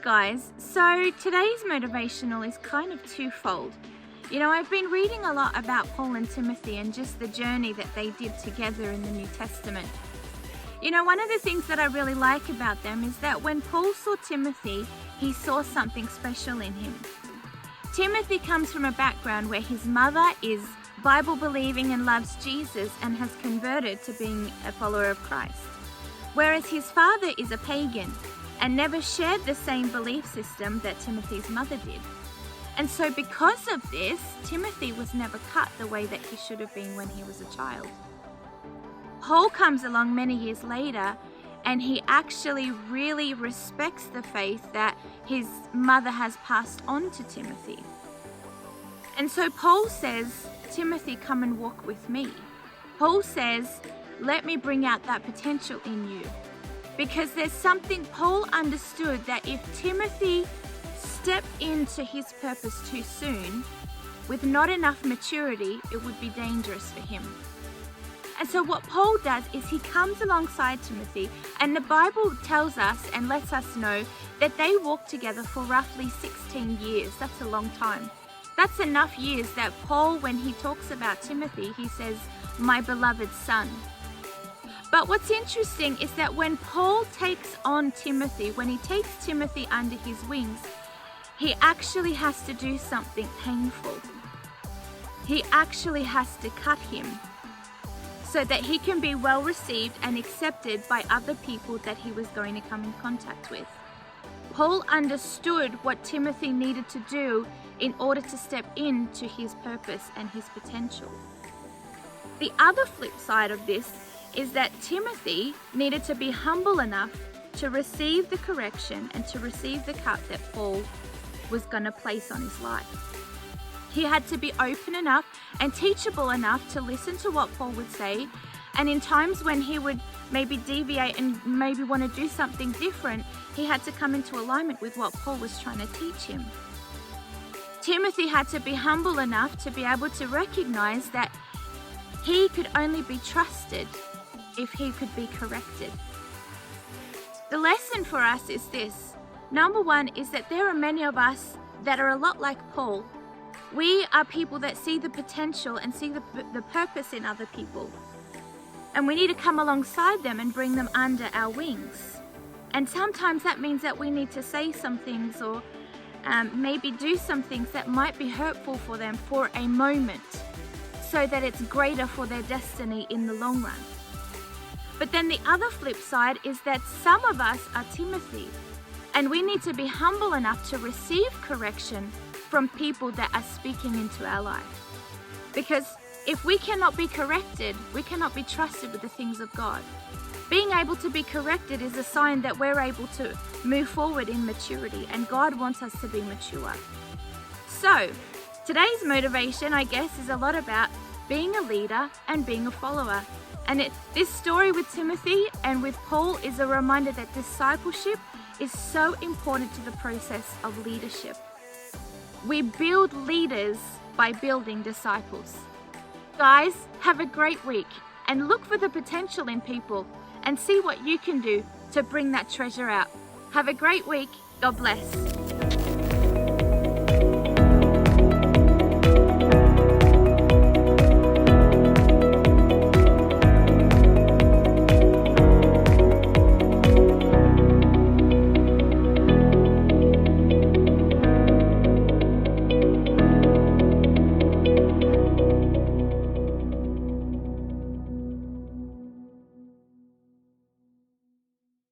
guys, so today's motivational is kind of twofold. I've been reading a lot about Paul and Timothy and just the journey that they did together in the New Testament. One of the things that I really like about them is that when Paul saw Timothy, he saw something special in him. Timothy comes from a background where his mother is Bible believing and loves Jesus and has converted to being a follower of Christ, whereas his father is a pagan and never shared the same belief system that Timothy's mother did. And so because of this, Timothy was never cut the way that he should have been when he was a child. Paul comes along many years later, and he actually really respects the faith that his mother has passed on to Timothy. And so Paul says, Timothy, come and walk with me. Paul says, let me bring out that potential in you. Because there's something Paul understood, that if Timothy stepped into his purpose too soon, with not enough maturity, it would be dangerous for him. And so what Paul does is he comes alongside Timothy, and the Bible tells us and lets us know that they walked together for roughly 16 years. That's a long time. That's enough years that Paul, when he talks about Timothy, he says, my beloved son. But what's interesting is that when Paul takes on Timothy, when he takes Timothy under his wings, he actually has to do something painful. He actually has to cut him so that he can be well received and accepted by other people that he was going to come in contact with. Paul understood what Timothy needed to do in order to step into his purpose and his potential. The other flip side of this is that Timothy needed to be humble enough to receive the correction and to receive the cut that Paul was going to place on his life. He had to be open enough and teachable enough to listen to what Paul would say, and in times when he would maybe deviate and maybe want to do something different, he had to come into alignment with what Paul was trying to teach him. Timothy had to be humble enough to be able to recognize that he could only be trusted if he could be corrected. The lesson for us is this. Number one is that there are many of us that are a lot like Paul. We are people that see the potential and see the purpose in other people. And we need to come alongside them and bring them under our wings. And sometimes that means that we need to say some things or maybe do some things that might be hurtful for them for a moment, so that it's greater for their destiny in the long run. But then the other flip side is that some of us are Timothy, and we need to be humble enough to receive correction from people that are speaking into our life. Because if we cannot be corrected, we cannot be trusted with the things of God. Being able to be corrected is a sign that we're able to move forward in maturity, and God wants us to be mature. So, today's motivation, I guess, is a lot about being a leader and being a follower. And this story with Timothy and with Paul is a reminder that discipleship is so important to the process of leadership. We build leaders by building disciples. Guys, have a great week and look for the potential in people and see what you can do to bring that treasure out. Have a great week. God bless.